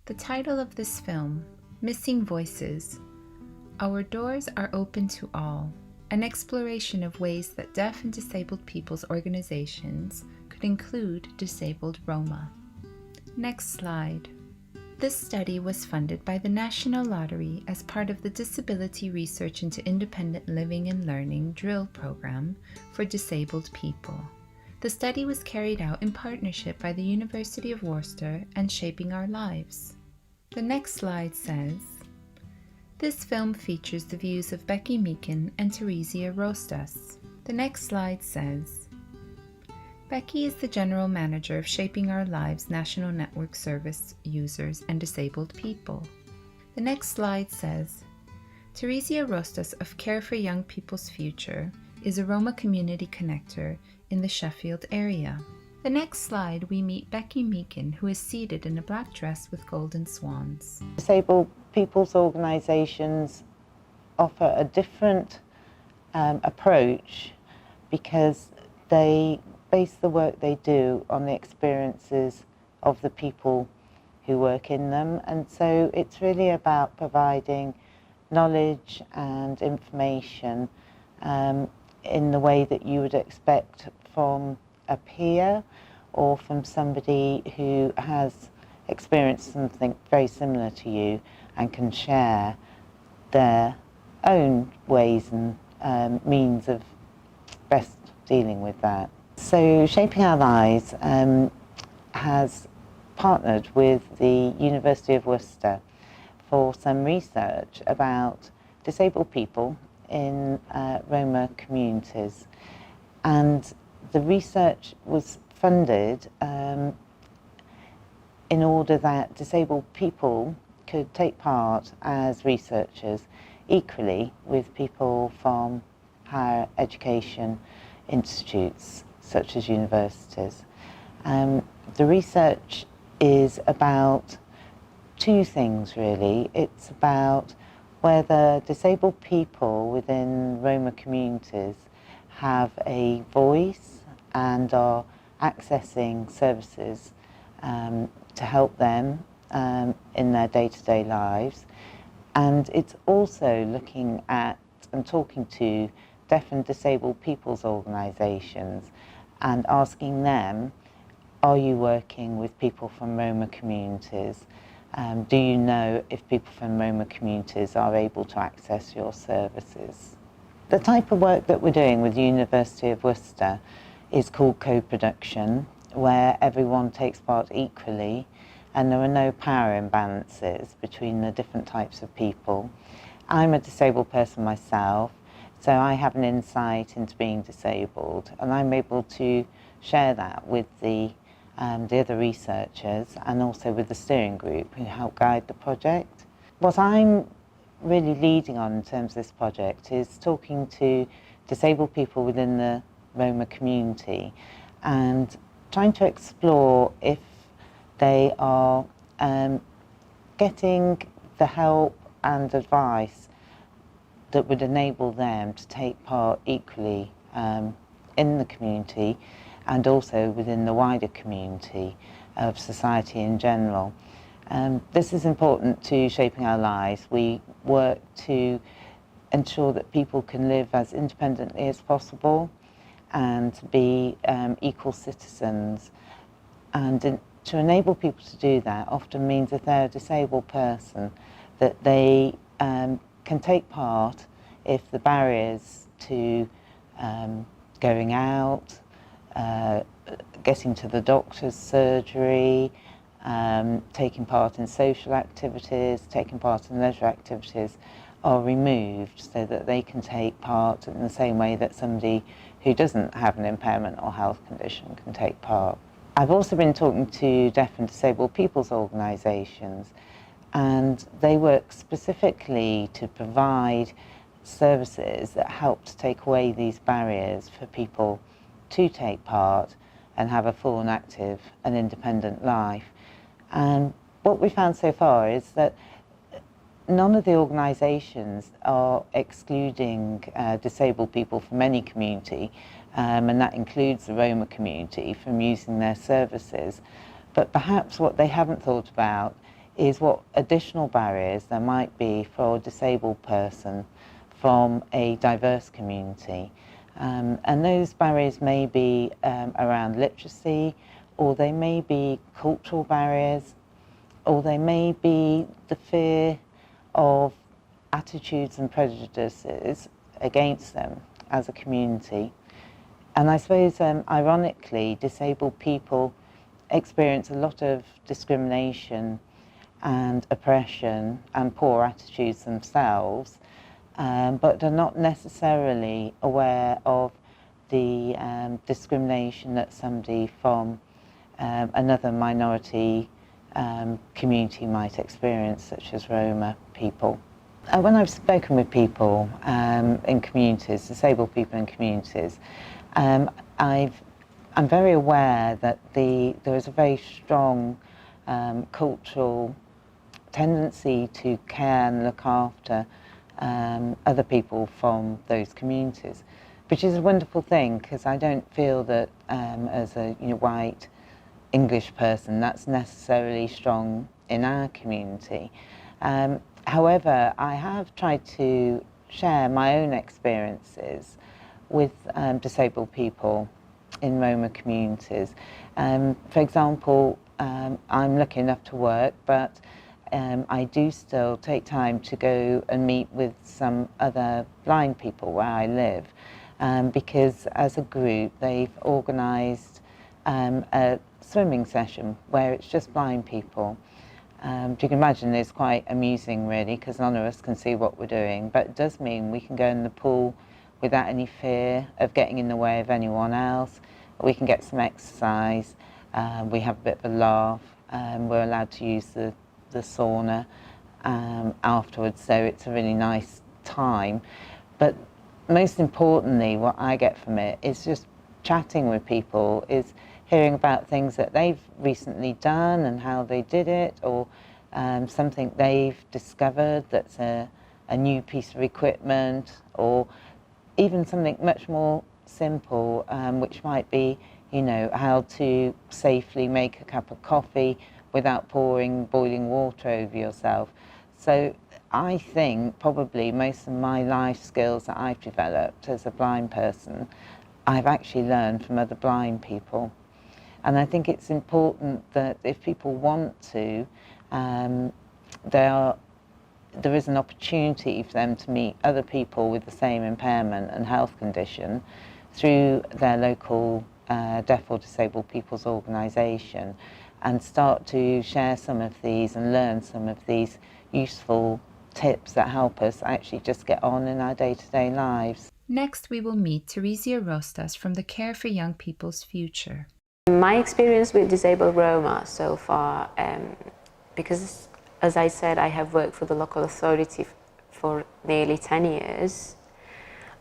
The title of this film, Missing Voices, Our Doors Are Open to All, an exploration of ways that deaf and disabled people's organizations could include disabled Roma. Next slide. This study was funded by the National Lottery as part of the Disability Research into Independent Living and Learning drill program for disabled people. The study was carried out in partnership by the University of Worcester and Shaping Our Lives. The next slide says, this film features the views of Becky Meakin and Teresia Rostas. The next slide says, Becky is the General Manager of Shaping Our Lives National Network Service Users and Disabled People. The next slide says, Teresia Rostas of Care for Young People's Future is a Roma community connector in the Sheffield area. The next slide we meet Becky Meakin, who is seated in a black dress with golden swans. Disabled people's organisations offer a different approach because they base the work they do on the experiences of the people who work in them, and so it's really about providing knowledge and information in the way that you would expect from a peer or from somebody who has experienced something very similar to you and can share their own ways and means of best dealing with that. So Shaping Our Lives has partnered with the University of Worcester for some research about disabled people in Roma communities, and the research was funded in order that disabled people could take part as researchers equally with people from higher education institutes such as universities. The research is about two things really. It's about whether disabled people within Roma communities have a voice and are accessing services to help them in their day-to-day lives. And it's also looking at and talking to deaf and disabled people's organisations and asking them, are you working with people from Roma communities? Do you know if people from Roma communities are able to access your services? The type of work that we're doing with the University of Worcester is called co-production, where everyone takes part equally and there are no power imbalances between the different types of people. I'm a disabled person myself, so I have an insight into being disabled, and I'm able to share that with the other researchers and also with the steering group who help guide the project. What I'm really leading on in terms of this project is talking to disabled people within the Roma community and trying to explore if they are getting the help and advice that would enable them to take part equally in the community and also within the wider community of society in general. This is important to Shaping Our Lives. We work to ensure that people can live as independently as possible and be equal citizens. And to enable people to do that often means if they're a disabled person that they can take part if the barriers to going out, getting to the doctor's surgery, taking part in social activities, taking part in leisure activities are removed so that they can take part in the same way that somebody who doesn't have an impairment or health condition can take part. I've also been talking to deaf and disabled people's organisations, and they work specifically to provide services that help to take away these barriers for people to take part and have a full and active and independent life. And what we found so far is that none of the organisations are excluding disabled people from any community, and that includes the Roma community, from using their services. But perhaps what they haven't thought about is what additional barriers there might be for a disabled person from a diverse community. And those barriers may be around literacy, or they may be cultural barriers, or they may be the fear of attitudes and prejudices against them as a community. And I suppose, ironically, disabled people experience a lot of discrimination and oppression and poor attitudes themselves, but are not necessarily aware of the discrimination that somebody from another minority community might experience, such as Roma people. When I've spoken with people in communities, disabled people in communities, I'm very aware that there is a very strong cultural tendency to care and look after other people from those communities, which is a wonderful thing, because I don't feel that as a white English person that's necessarily strong in our community. However, I have tried to share my own experiences with disabled people in Roma communities. For example, I'm lucky enough to work, but I do still take time to go and meet with some other blind people where I live, because as a group they've organised a swimming session where it's just blind people. You can imagine it's quite amusing really, because none of us can see what we're doing, but it does mean we can go in the pool without any fear of getting in the way of anyone else. We can get some exercise, we have a bit of a laugh, we're allowed to use the sauna afterwards, so it's a really nice time. But most importantly, what I get from it is just chatting with people, is hearing about things that they've recently done and how they did it, or something they've discovered that's a new piece of equipment, or even something much more simple, which might be, how to safely make a cup of coffee without pouring boiling water over yourself. So I think probably most of my life skills that I've developed as a blind person, I've actually learned from other blind people. And I think it's important that if people want to, there is an opportunity for them to meet other people with the same impairment and health condition through their local deaf or disabled people's organisation, and start to share some of these and learn some of these useful tips that help us actually just get on in our day-to-day lives. Next, we will meet Teresia Rostas from the Care for Young People's Future. My experience with Disabled Roma so far, because as I said, I have worked for the local authority for nearly 10 years,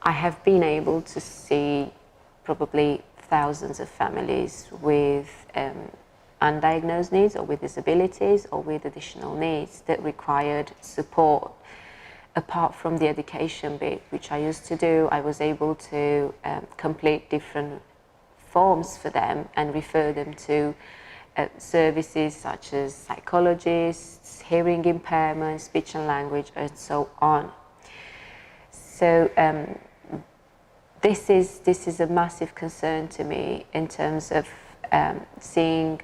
I have been able to see probably thousands of families with undiagnosed needs, or with disabilities, or with additional needs that required support. Apart from the education bit, which I used to do, I was able to complete different forms for them and refer them to services such as psychologists, hearing impairment, speech and language, and so on. So this is a massive concern to me in terms of seeing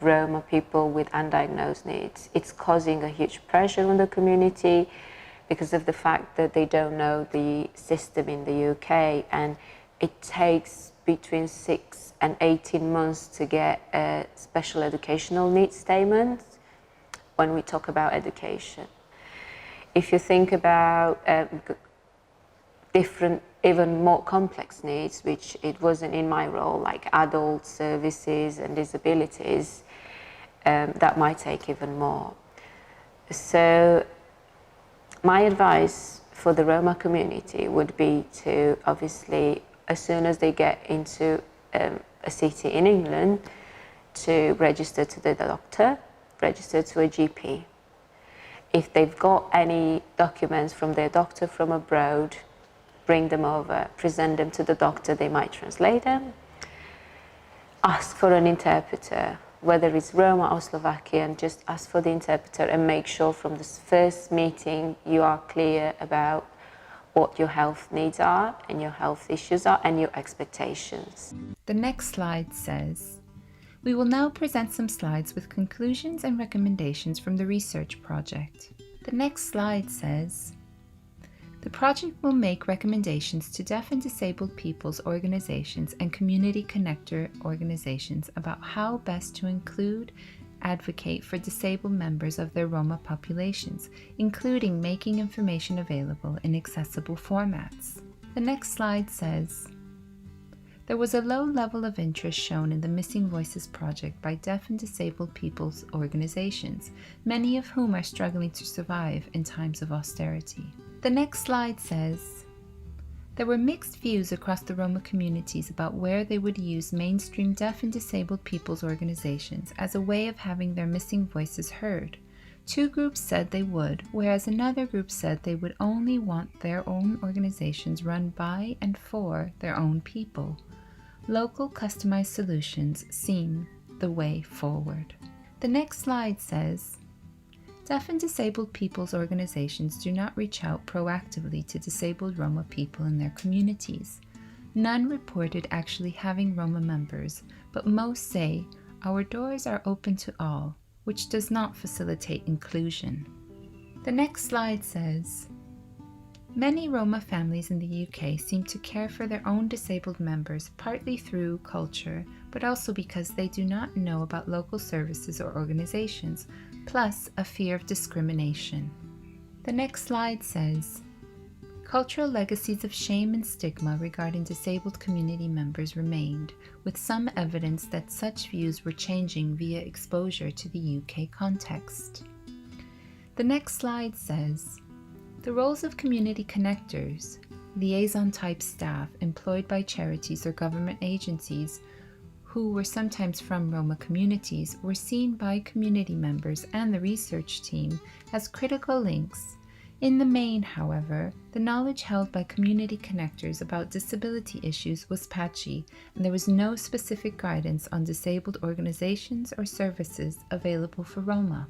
Roma people with undiagnosed needs. It's causing a huge pressure on the community because of the fact that they don't know the system in the UK, and it takes between 6 and 18 months to get a special educational needs statement when we talk about education. If you think about different, even more complex needs, which it wasn't in my role, like adult services and disabilities, that might take even more. So my advice for the Roma community would be to, obviously, as soon as they get into a city in England, to register to the doctor, register to a GP. If they've got any documents from their doctor from abroad, bring them over, present them to the doctor, they might translate them. Ask for an interpreter whether it's Roma or Slovakian, just ask for the interpreter and make sure from this first meeting you are clear about what your health needs are and your health issues are and your expectations. The next slide says, we will now present some slides with conclusions and recommendations from the research project. The next slide says, the project will make recommendations to deaf and disabled people's organizations and community connector organizations about how best to include, advocate for disabled members of their Roma populations, including making information available in accessible formats. The next slide says, there was a low level of interest shown in the Missing Voices project by deaf and disabled people's organizations, many of whom are struggling to survive in times of austerity. The next slide says, there were mixed views across the Roma communities about where they would use mainstream deaf and disabled people's organizations as a way of having their missing voices heard. Two groups said they would, whereas another group said they would only want their own organizations run by and for their own people. Local customized solutions seem the way forward. The next slide says, deaf and disabled people's organizations do not reach out proactively to disabled Roma people in their communities. None reported actually having Roma members, but most say, our doors are open to all, which does not facilitate inclusion. The next slide says, many Roma families in the UK seem to care for their own disabled members partly through culture, but also because they do not know about local services or organizations, plus a fear of discrimination. The next slide says, cultural legacies of shame and stigma regarding disabled community members remained, with some evidence that such views were changing via exposure to the UK context. The next slide says, the roles of community connectors, liaison-type staff employed by charities or government agencies who were sometimes from Roma communities were seen by community members and the research team as critical links. In the main, however, the knowledge held by community connectors about disability issues was patchy, and there was no specific guidance on disabled organizations or services available for Roma.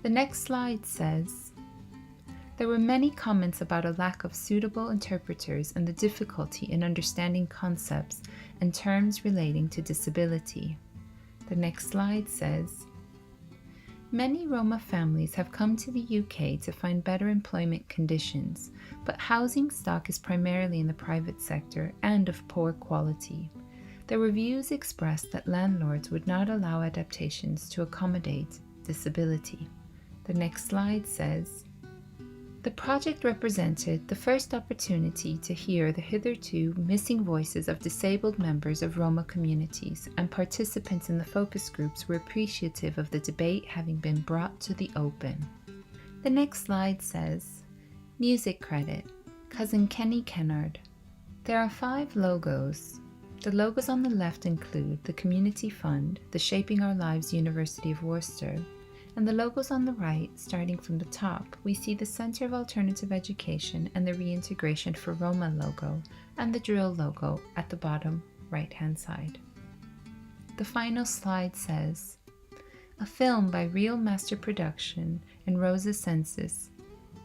The next slide says, there were many comments about a lack of suitable interpreters and the difficulty in understanding concepts and terms relating to disability. The next slide says, many Roma families have come to the UK to find better employment conditions, but housing stock is primarily in the private sector and of poor quality. There were views expressed that landlords would not allow adaptations to accommodate disability. The next slide says, the project represented the first opportunity to hear the hitherto missing voices of disabled members of Roma communities, and participants in the focus groups were appreciative of the debate having been brought to the open. The next slide says, music credit, Cousin Kenny Kennard. There are 5 logos. The logos on the left include the Community Fund, the Shaping Our Lives University of Worcester, and the logos on the right, starting from the top, we see the Centre of Alternative Education and the Reintegration for Roma logo, and the Drill logo at the bottom right-hand side. The final slide says, a film by Real Master Production and RosaSenCis